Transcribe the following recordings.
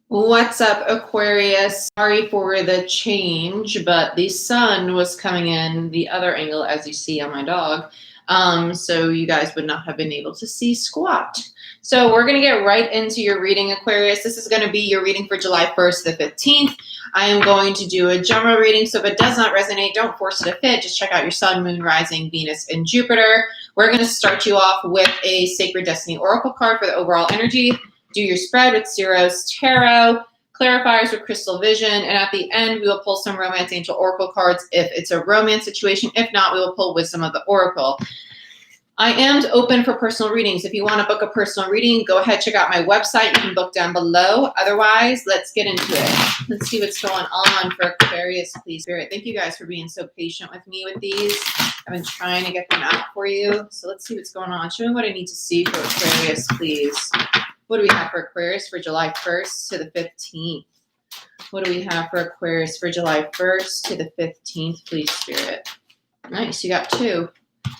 What's up, Aquarius? Sorry for the change, but the sun was coming in the other angle, as you see on my dog. So you guys would not have been able to see squat. So we're going to get right into your reading, Aquarius. This is going to be your reading for July 1st to the 15th. I am going to do a general reading, so if it does not resonate, don't force it to fit. Just check out your sun, moon, rising, Venus, and Jupiter. We're going to start you off with a Sacred Destiny Oracle card for the overall energy. Do your spread with Ciro's Tarot, clarifiers with Crystal Vision, and at the end, we will pull some Romance Angel Oracle cards if it's a romance situation. If not, we will pull Wisdom of the Oracle. I am open for personal readings. If you want to book a personal reading, go ahead, check out my website. You can book down below. Otherwise, let's get into it. Let's see what's going on for Aquarius, please, Spirit. Thank you guys for being so patient with me with these. I've been trying to get them out for you. So let's see what's going on. Show me what I need to see for Aquarius, please. What do we have for Aquarius for July 1st to the 15th? What do we have for Aquarius for July 1st to the 15th, please, Spirit? Nice, you got two.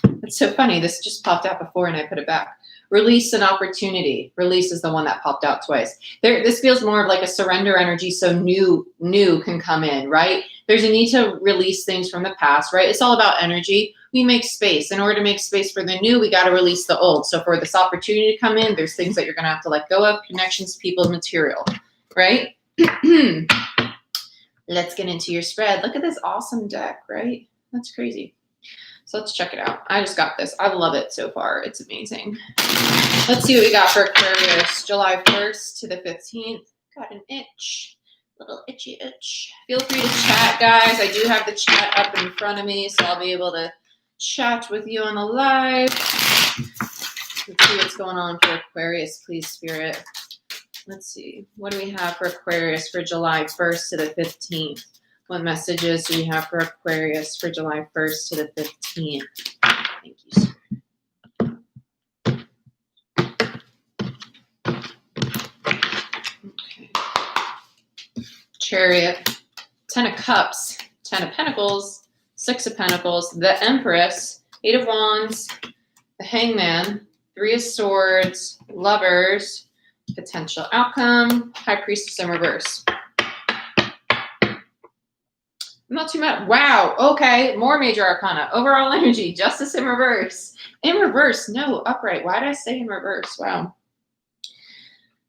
That's so funny. This just popped out before and I put it back. Release and opportunity. Release is the one that popped out twice. This feels more of like a surrender energy, so new can come in, right? There's a need to release things from the past, right? It's all about energy. We make space. In order to make space for the new, we got to release the old. So for this opportunity to come in, there's things that you're going to have to let go of, connections, people, material, right? Let's get into your spread. Look at this awesome deck, right? That's crazy. So let's check it out. I just got this. I love it so far. It's amazing. Let's see what we got for Aquarius. July 1st to the 15th. Got an itch. Little itchy itch. Feel free to chat, guys. I do have the chat up in front of me, so I'll be able to chat with you on the live. Let's see what's going on for Aquarius, please, Spirit. Let's see. What do we have for Aquarius for July 1st to the 15th? What messages do we have for Aquarius for July 1st to the 15th? Thank you, sir. Okay. Chariot, 10 of Cups, 10 of Pentacles, 6 of Pentacles, the Empress, 8 of Wands, the Hangman, 3 of Swords, Lovers, potential outcome, High Priestess in reverse. Not too much. Wow. Okay. More major arcana. Overall energy. Justice in reverse. In reverse. No, upright. Why did I say in reverse? Wow.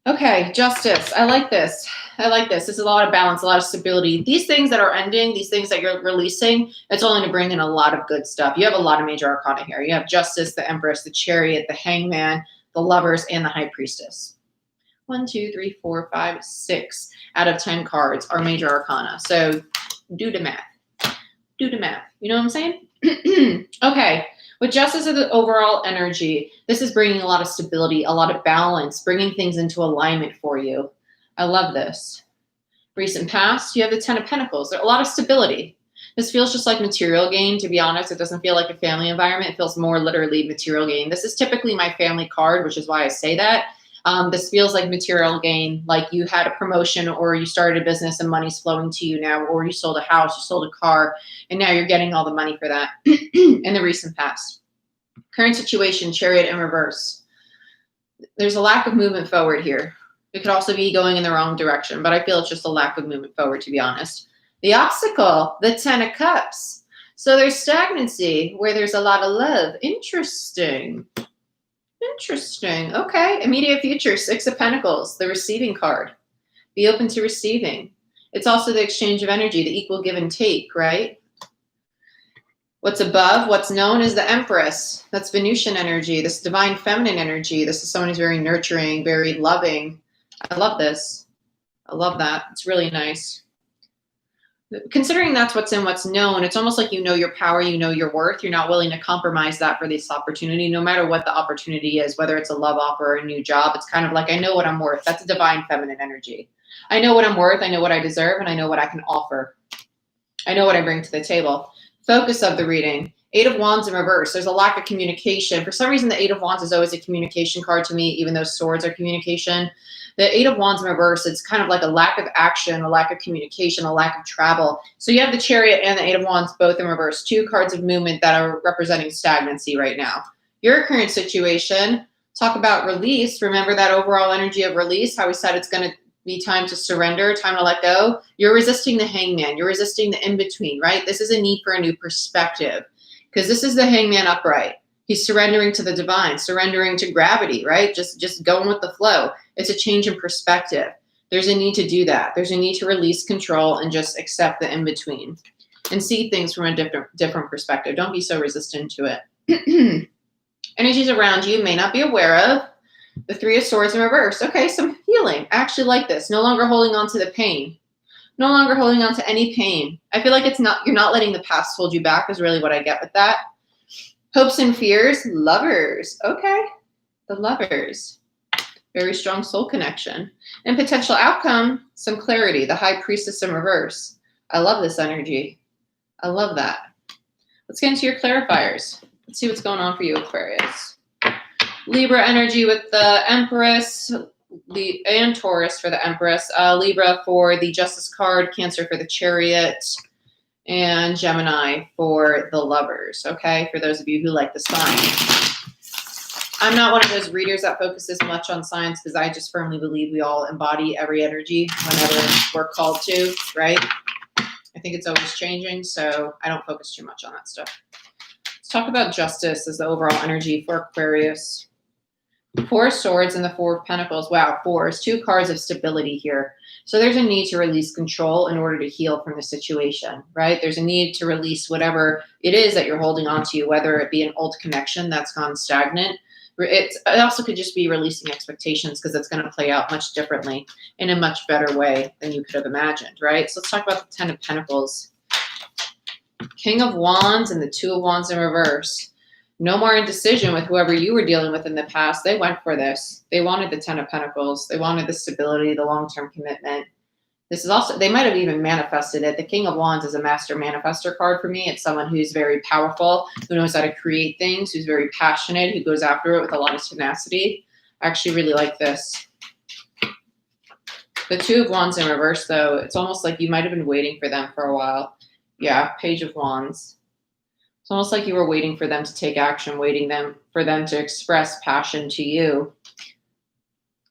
Okay. Justice. I like this. I like this. This is a lot of balance, a lot of stability. These things that are ending, these things that you're releasing, it's only to bring in a lot of good stuff. You have a lot of major arcana here. You have Justice, the Empress, the Chariot, the Hangman, the Lovers, and the High Priestess. 1, 2, 3, 4, 5, 6 out of 10 cards are major arcana. So do the math. Do the math. You know what I'm saying? Okay. With Justice of the overall energy, this is bringing a lot of stability, a lot of balance, bringing things into alignment for you. I love this. Recent past, you have the 10 of Pentacles. There's a lot of stability. This feels just like material gain, to be honest. It doesn't feel like a family environment. It feels more literally material gain. This is typically my family card, which is why I say that. This feels like material gain, like you had a promotion or you started a business and money's flowing to you now, or you sold a house, you sold a car, and now you're getting all the money for that in the recent past. Current situation, Chariot in reverse. There's a lack of movement forward here. It could also be going in the wrong direction, but I feel it's just a lack of movement forward, to be honest. The obstacle, the 10 of Cups. So there's stagnancy where there's a lot of love. Interesting. Interesting. Okay. Immediate future, 6 of Pentacles, the receiving card. Be open to receiving. It's also the exchange of energy, the equal give and take, right? What's above, what's known as the Empress. That's Venusian energy, this divine feminine energy. This is someone who's very nurturing, very loving. I love this. I love that. It's really nice. Considering that's what's in what's known, it's almost like you know your power, you know your worth. You're not willing to compromise that for this opportunity, no matter what the opportunity is, whether it's a love offer or a new job. It's kind of like, I know what I'm worth. That's a divine feminine energy. I know what I'm worth. I know what I deserve, and I know what I can offer. I know what I bring to the table. Focus of the reading. 8 of Wands in reverse. There's a lack of communication. For some reason, the 8 of Wands is always a communication card to me, even though swords are communication. The 8 of Wands in reverse, it's kind of like a lack of action, a lack of communication, a lack of travel. So you have the Chariot and the 8 of Wands both in reverse. 2 cards of movement that are representing stagnancy right now. Your current situation, talk about release. Remember that overall energy of release, how we said it's going to be time to surrender, time to let go. You're resisting the hangman. You're resisting the in-between, right? This is a need for a new perspective because this is the hangman upright. He's surrendering to the divine, surrendering to gravity, right? Just going with the flow. It's a change in perspective. There's a need to do that. There's a need to release control and just accept the in-between and see things from a different perspective. Don't be so resistant to it. Energies around you may not be aware of. The Three of Swords in reverse. Okay, some healing. I actually like this. No longer holding on to the pain. No longer holding on to any pain. I feel like you're not letting the past hold you back is really what I get with that. Hopes and fears. Lovers. Okay. The Lovers. Very strong soul connection. And potential outcome, some clarity. The High Priestess in reverse. I love this energy. I love that. Let's get into your clarifiers. Let's see what's going on for you, Aquarius. Libra energy with the Empress, and Taurus for the Empress. Libra for the Justice card, Cancer for the Chariot, and Gemini for the Lovers, okay? For those of you who like the sign. I'm not one of those readers that focuses much on signs because I just firmly believe we all embody every energy whenever we're called to, right? I think it's always changing, so I don't focus too much on that stuff. Let's talk about Justice as the overall energy for Aquarius. Four of Swords and the Four of Pentacles. Wow, fours. Two cards of stability here. So there's a need to release control in order to heal from the situation, right? There's a need to release whatever it is that you're holding on to, whether it be an old connection that's gone stagnant. It also could just be releasing expectations because it's going to play out much differently in a much better way than you could have imagined, right? So let's talk about the Ten of Pentacles. King of Wands and the Two of Wands in reverse. No more indecision with whoever you were dealing with in the past. They went for this. They wanted the Ten of Pentacles. They wanted the stability, the long-term commitment. This is also, they might have even manifested it. The King of Wands is a master manifester card for me. It's someone who's very powerful, who knows how to create things, who's very passionate, who goes after it with a lot of tenacity. I actually really like this. The Two of Wands in reverse, though, it's almost like you might have been waiting for them for a while. Yeah, Page of Wands. It's almost like you were waiting for them to take action, waiting for them to express passion to you.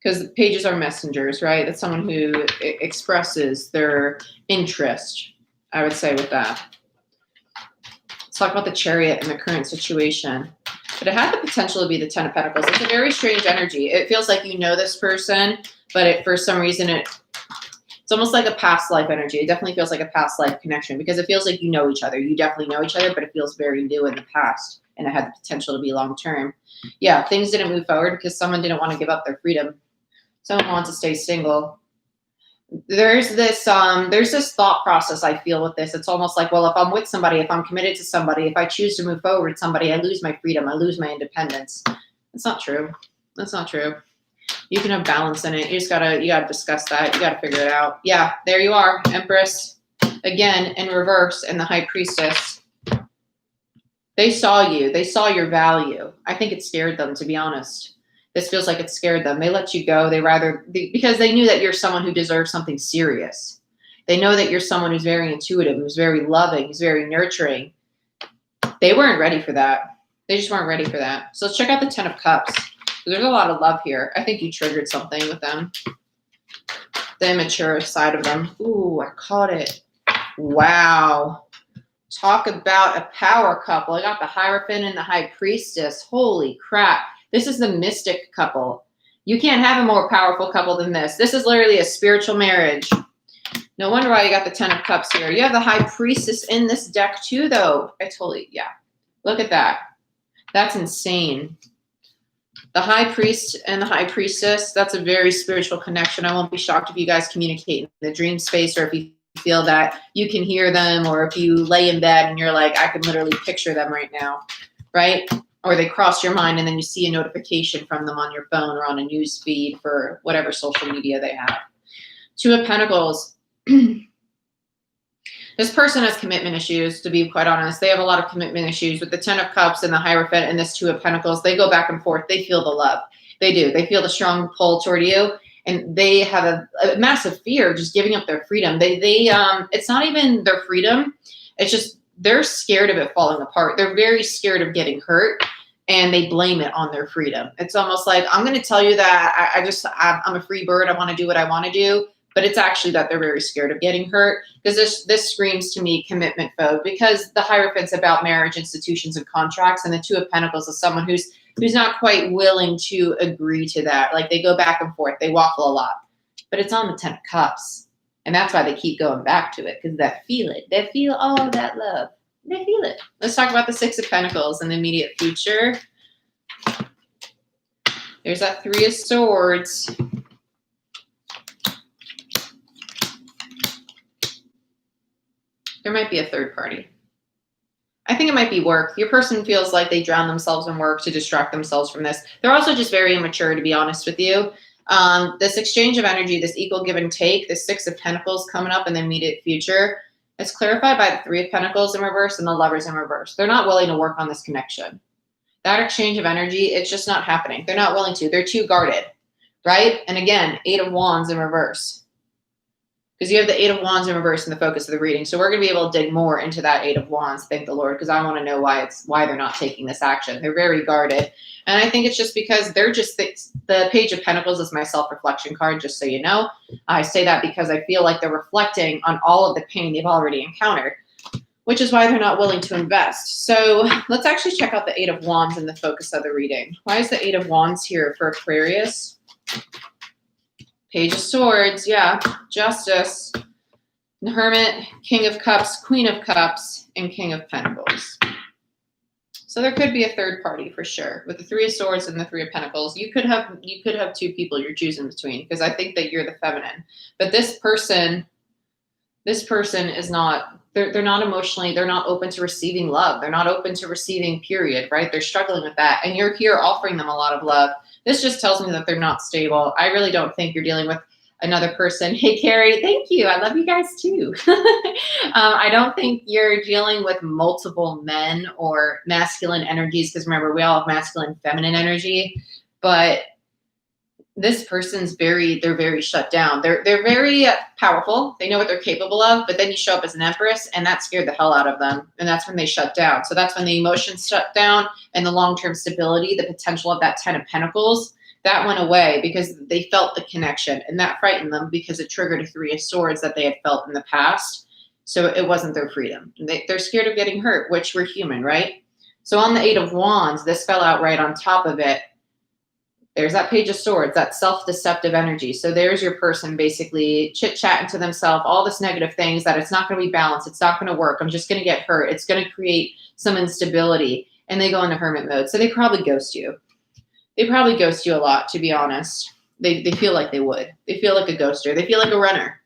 Because the pages are messengers, right? That's someone who expresses their interest, I would say, with that. Let's talk about the Chariot in the current situation. But it had the potential to be the Ten of Pentacles. It's a very strange energy. It feels like you know this person, but for some reason it's almost like a past life energy. It definitely feels like a past life connection because it feels like you know each other. You definitely know each other, but it feels very new in the past. And it had the potential to be long-term. Yeah, things didn't move forward because someone didn't want to give up their freedom. Someone wants to stay single. There's this thought process I feel with this. It's almost like, well, if I'm with somebody, if I'm committed to somebody, if I choose to move forward with somebody, I lose my freedom. I lose my independence. That's not true. That's not true. You can have balance in it. You gotta discuss that. You gotta figure it out. Yeah, there you are, Empress. Again, in reverse, and the High Priestess. They saw you. They saw your value. I think it scared them, to be honest. This feels like it scared them. They let you go. Because they knew that you're someone who deserves something serious. They know that you're someone who's very intuitive, who's very loving, who's very nurturing. They weren't ready for that. They just weren't ready for that. So let's check out the Ten of Cups. There's a lot of love here. I think you triggered something with them. The immature side of them. Ooh, I caught it. Wow. Talk about a power couple. I got the Hierophant and the High Priestess. Holy crap. This is the mystic couple. You can't have a more powerful couple than this. This is literally a spiritual marriage. No wonder why you got the Ten of Cups here. You have the High Priestess in this deck too, though. Yeah. Look at that. That's insane. The High Priest and the High Priestess, that's a very spiritual connection. I won't be shocked if you guys communicate in the dream space or if you feel that you can hear them or if you lay in bed and you're like, I can literally picture them right now, right? Or they cross your mind and then you see a notification from them on your phone or on a news feed for whatever social media they have. Two of Pentacles. This person has commitment issues, to be quite honest. They have a lot of commitment issues with the Ten of Cups and the Hierophant and this Two of Pentacles. They go back and forth. They feel the love. They do. They feel the strong pull toward you. And they have a massive fear of just giving up their freedom. It's not even their freedom. It's just they're scared of it falling apart. They're very scared of getting hurt. and they blame it on their freedom. It's almost like, I'm going to tell you that I'm a free bird. I want to do what I want to do. But it's actually that they're very scared of getting hurt, because this screams to me commitment phobe, because the Hierophant's about marriage, institutions, and contracts, and the Two of Pentacles is someone who's not quite willing to agree to that. Like, they go back and forth, they waffle a lot. But it's on the Ten of Cups, and that's why they keep going back to it, because they feel all that love. They feel it. Let's talk about the Six of Pentacles in the immediate future. There's that Three of Swords. There might be a third party. I think it might be work. Your person feels like they drown themselves in work to distract themselves from this. They're also just very immature, to be honest with you. This exchange of energy, this equal give and take, the Six of Pentacles coming up in the immediate future, it's clarified by the Three of Pentacles in reverse and the Lovers in reverse. They're not willing to work on this connection. That exchange of energy, it's just not happening. They're not willing to. They're too guarded, right? And again, Eight of Wands in reverse. Because you have the Eight of Wands in reverse in the focus of the reading. So we're going to be able to dig more into that Eight of Wands, thank the Lord, because I want to know why they're not taking this action. They're very guarded. And I think it's just because they're just, the Page of Pentacles is my self-reflection card, just so you know. I say that because I feel like they're reflecting on all of the pain they've already encountered, which is why they're not willing to invest. So let's actually check out the Eight of Wands in the focus of the reading. Why is the Eight of Wands here for Aquarius? Page of Swords, yeah, Justice, the Hermit, King of Cups, Queen of Cups, and King of Pentacles. So there could be a third party for sure. With the Three of Swords and the Three of Pentacles, you could have two people you're choosing between, because I think that you're the feminine. But this person is not, they're not emotionally, they're not open to receiving love. They're not open to receiving, period, right? They're struggling with that. And you're here offering them a lot of love. This just tells me that they're not stable. I really don't think you're dealing with another person. Hey, Carrie, thank you. I love you guys too. I don't think you're dealing with multiple men or masculine energies, because remember, we all have masculine and feminine energy. But this person's they're very shut down. They're very powerful. They know what they're capable of, but then you show up as an Empress, and that scared the hell out of them. And that's when they shut down. So that's when the emotions shut down, and the long-term stability, the potential of that Ten of Pentacles, that went away because they felt the connection, and that frightened them because it triggered a Three of Swords that they had felt in the past. So it wasn't their freedom. They're scared of getting hurt, which we're human, right? So on the Eight of Wands, this fell out right on top of it. There's that Page of Swords, that self-deceptive energy. So there's your person basically chit-chatting to themselves, all this negative things, that it's not going to be balanced. It's not going to work. I'm just going to get hurt. It's going to create some instability. And they go into hermit mode. So they probably ghost you. They probably ghost you a lot, to be honest. They feel like they would. They feel like a ghoster. They feel like a runner.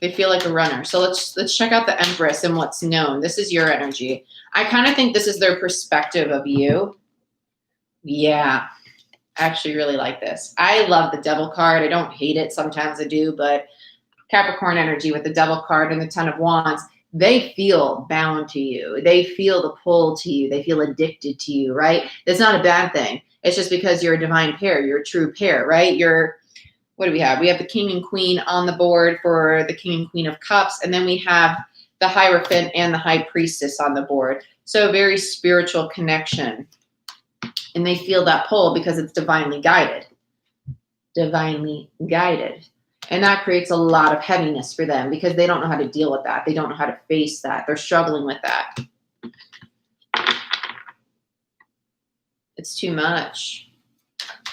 They feel like a runner. So let's check out the Empress and what's known. This is your energy. I kind of think this is their perspective of you. Yeah. I actually really like this. I love the Devil card. I don't hate it. Sometimes I do, but Capricorn energy with the Devil card and the Ten of Wands, they feel bound to you. They feel the pull to you. They feel addicted to you, right? It's not a bad thing. It's just because you're a divine pair. You're a true pair, right? What do we have? We have the King and Queen on the board for the King and Queen of Cups. And then we have the Hierophant and the High Priestess on the board. So a very spiritual connection. And they feel that pull because it's divinely guided. Divinely guided. And that creates a lot of heaviness for them because they don't know how to deal with that. They don't know how to face that. They're struggling with that. It's too much.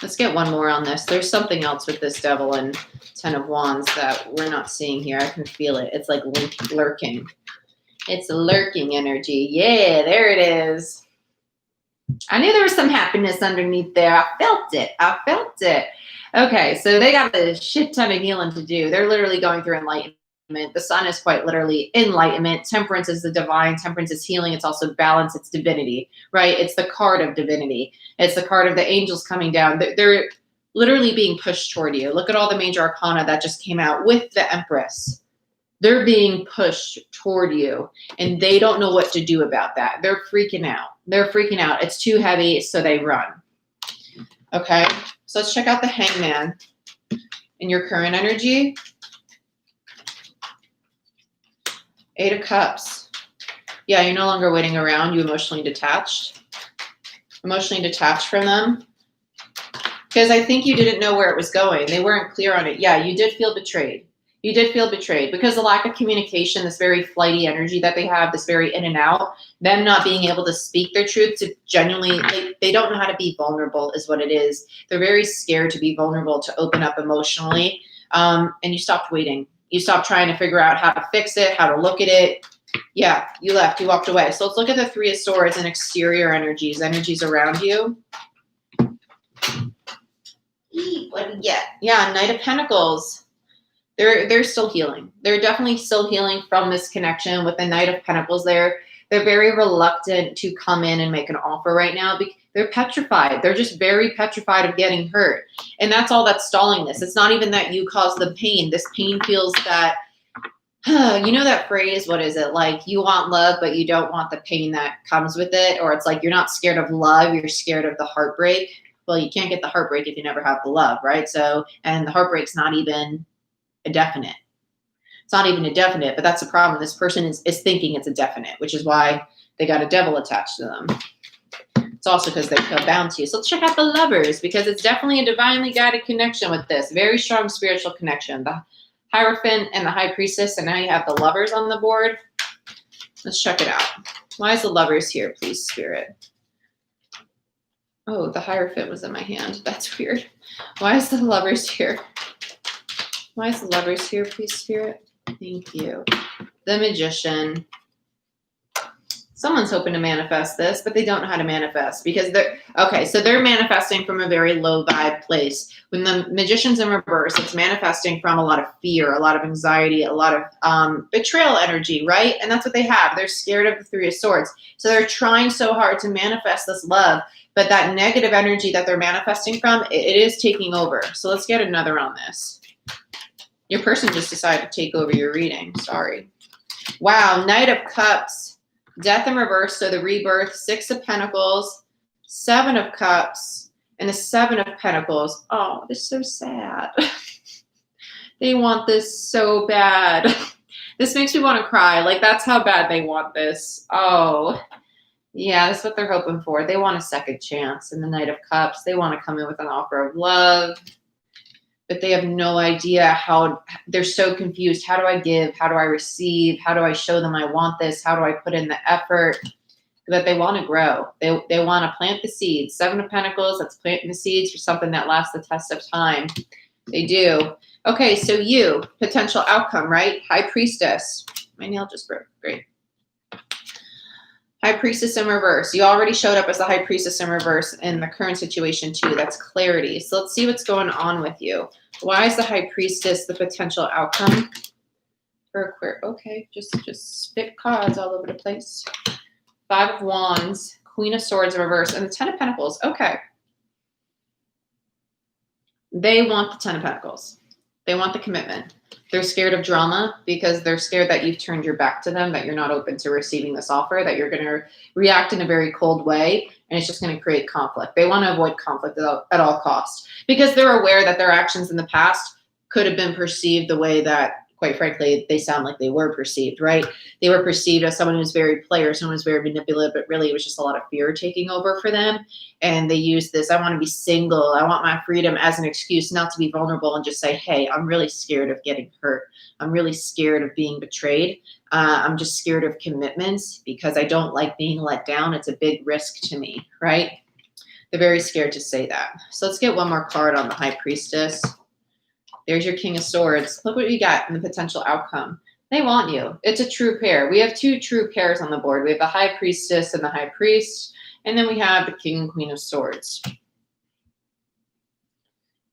Let's get one more on this. There's something else with this Devil and Ten of Wands that we're not seeing here. I can feel it. It's like lurking. It's a lurking energy. Yeah, there it is. I knew there was some happiness underneath there. I felt it. I felt it. Okay, so they got a shit ton of healing to do. They're literally going through enlightenment. The sun is quite literally enlightenment. Temperance is the divine. Temperance is healing. It's also balance. It's divinity, right? It's the card of divinity. It's the card of the angels coming down. They're literally being pushed toward you. Look at all the major arcana that just came out with the Empress. They're being pushed toward you, and they don't know what to do about that. They're freaking out. They're freaking out. It's too heavy, so they run. Okay, so let's check out the Hangman in your current energy. Eight of Cups. Yeah, you're no longer waiting around. You emotionally detached. Emotionally detached from them. Because I think you didn't know where it was going. They weren't clear on it. Yeah, you did feel betrayed. You did feel betrayed because the lack of communication, this very flighty energy that they have, this very in and out, them not being able to speak their truth, to genuinely, they don't know how to be vulnerable is what it is. They're very scared to be vulnerable, to open up emotionally. And you stopped waiting. You stopped trying to figure out how to fix it, how to look at it. Yeah, you left, you walked away. So let's look at the Three of Swords and exterior energies around you. What do we get? Yeah, Knight of Pentacles. They're still healing. They're definitely still healing from this connection with the Knight of Pentacles there. They're very reluctant to come in and make an offer right now. They're petrified. They're just very petrified of getting hurt. And that's all that's stalling this. It's not even that you caused the pain. This pain feels that, you know that phrase, what is it? Like, you want love, but you don't want the pain that comes with it. Or it's like, you're not scared of love, you're scared of the heartbreak. Well, you can't get the heartbreak if you never have the love, right? So, and the heartbreak's not even a definite. It's not even a definite, but that's the problem. This person is thinking it's a definite, which is why they got a devil attached to them. It's also because they feel bound to you. So let's check out the Lovers, because it's definitely a divinely guided connection with this. Very strong spiritual connection. The Hierophant and the High Priestess, and now you have the Lovers on the board. Let's check it out. Why is the Lovers here, please, Spirit? Oh, the Hierophant was in my hand. That's weird. Why is the Lovers here? Why is the Lovers here, please, Spirit? Thank you. The Magician. Someone's hoping to manifest this, but they don't know how to manifest because they're manifesting from a very low vibe place. When the Magician's in reverse, it's manifesting from a lot of fear, a lot of anxiety, a lot of betrayal energy, right? And that's what they have. They're scared of the Three of Swords. So they're trying so hard to manifest this love, but that negative energy that they're manifesting from, it is taking over. So let's get another on this. Your person just decided to take over your reading. Sorry. Wow. Knight of Cups. Death in reverse. So the rebirth. Six of Pentacles. Seven of Cups. And the Seven of Pentacles. Oh, this is so sad. They want this so bad. This makes me want to cry. Like, that's how bad they want this. Oh, yeah, that's what they're hoping for. They want a second chance in the Knight of Cups. They want to come in with an offer of love. But they have no idea how. They're so confused. How do I give? How do I receive? How do I show them I want this? How do I put in the effort? That they want to grow. They want to plant the seeds. Seven of Pentacles, that's planting the seeds for something that lasts the test of time. They do. Okay, so you, potential outcome, right? High Priestess. My nail just broke. Great. High Priestess in reverse. You already showed up as the High Priestess in reverse in the current situation too. That's clarity. So let's see what's going on with you. Why is the High Priestess the potential outcome for Aquarius? Okay, just spit cards all over the place. Five of Wands, Queen of Swords in reverse, and the Ten of Pentacles. Okay. They want the Ten of Pentacles. They want the commitment. They're scared of drama because they're scared that you've turned your back to them, that you're not open to receiving this offer, that you're going to react in a very cold way, and it's just going to create conflict. They want to avoid conflict at all costs because they're aware that their actions in the past could have been perceived the way that, quite frankly, they sound like they were perceived, right? They were perceived as someone who's very player, someone who's very manipulative, but really it was just a lot of fear taking over for them. And they use this, I want to be single, I want my freedom, as an excuse not to be vulnerable and just say, hey, I'm really scared of getting hurt. I'm really scared of being betrayed. I'm just scared of commitments because I don't like being let down. It's a big risk to me, right? They're very scared to say that. So let's get one more card on the High Priestess. There's your King of Swords. Look what we got in the potential outcome. They want you. It's a true pair. We have two true pairs on the board. We have the High Priestess and the High Priest. And then we have the King and Queen of Swords.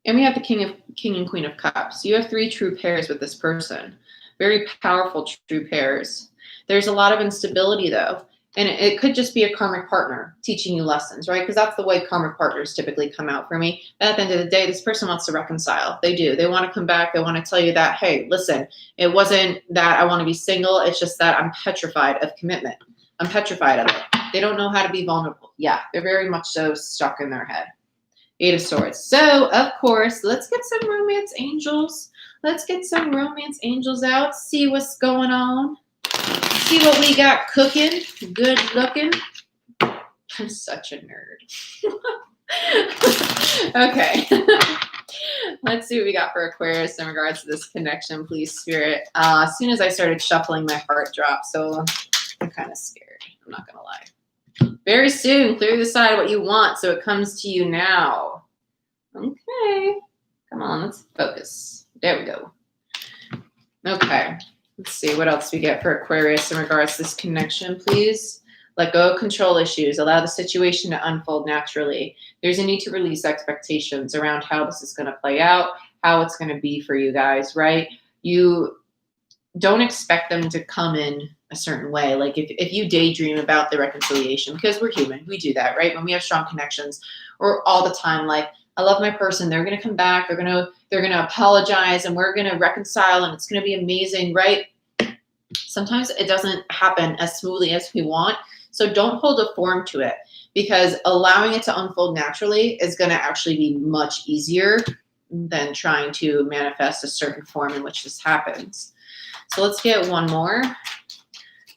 And we have the King and Queen of Cups. You have three true pairs with this person. Very powerful true pairs. There's a lot of instability, though. And it could just be a karmic partner teaching you lessons, right? Because that's the way karmic partners typically come out for me. But at the end of the day, this person wants to reconcile. They do. They want to come back. They want to tell you that, hey, listen, it wasn't that I want to be single. It's just that I'm petrified of commitment. I'm petrified of it. They don't know how to be vulnerable. Yeah, they're very much so stuck in their head. Eight of Swords. So, of course, let's get some romance angels. Let's get some romance angels out. See what's going on. See what we got cooking. Good looking. I'm such a nerd. Okay. Let's see what we got for Aquarius in regards to this connection, please, Spirit. As soon as I started shuffling, my heart dropped, so I'm kind of scared. I'm not going to lie. Very soon, clearly decide what you want so it comes to you now. Okay. Come on, let's focus. There we go. Okay. Let's see what else we get for Aquarius in regards to this connection, please. Let go of control issues. Allow the situation to unfold naturally. There's a need to release expectations around how this is going to play out, how it's going to be for you guys, right? You don't expect them to come in a certain way. Like if you daydream about the reconciliation, because we're human, we do that, right? When we have strong connections, or all the time, like, I love my person, they're going to come back, they're going to apologize, and we're going to reconcile, and it's going to be amazing, right? Sometimes it doesn't happen as smoothly as we want. So don't hold a form to it, because allowing it to unfold naturally is going to actually be much easier than trying to manifest a certain form in which this happens. So let's get one more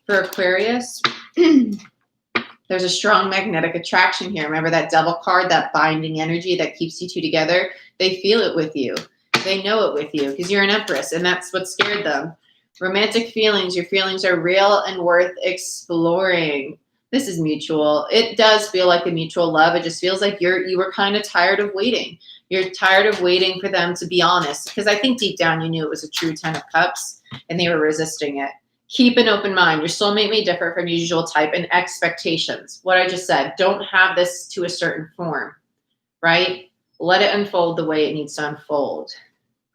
for Aquarius. There's a strong magnetic attraction here. Remember that Devil card, that binding energy that keeps you two together? They feel it with you. They know it with you because you're an Empress, and that's what scared them. Romantic feelings. Your feelings are real and worth exploring. This is mutual. It does feel like a mutual love. It just feels like you were kind of tired of waiting. You're tired of waiting for them to be honest, because I think deep down you knew it was a true 10 of Cups and they were resisting it. Keep an open mind. Your soulmate may differ from your usual type and expectations. What I just said, don't have this to a certain form, right? Let it unfold the way it needs to unfold.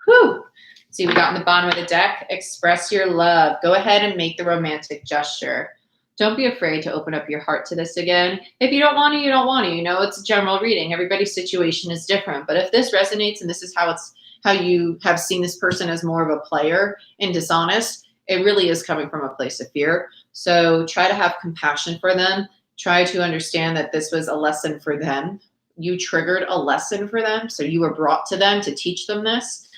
Whew. See, we got in the bottom of the deck, express your love. Go ahead and make the romantic gesture. Don't be afraid to open up your heart to this again. If you don't want to, you don't want to. You know, it's a general reading. Everybody's situation is different. But if this resonates and this is how you have seen this person as more of a player and dishonest, it really is coming from a place of fear. So try to have compassion for them. Try to understand that this was a lesson for them. You triggered a lesson for them. So you were brought to them to teach them this.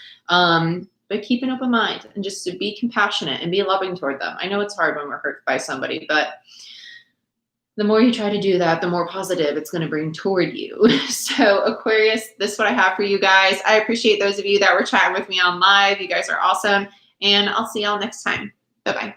But keep an open mind and just to be compassionate and be loving toward them. I know it's hard when we're hurt by somebody, but the more you try to do that, the more positive it's going to bring toward you. So Aquarius, this is what I have for you guys. I appreciate those of you that were chatting with me on live. You guys are awesome. And I'll see y'all next time. Bye-bye.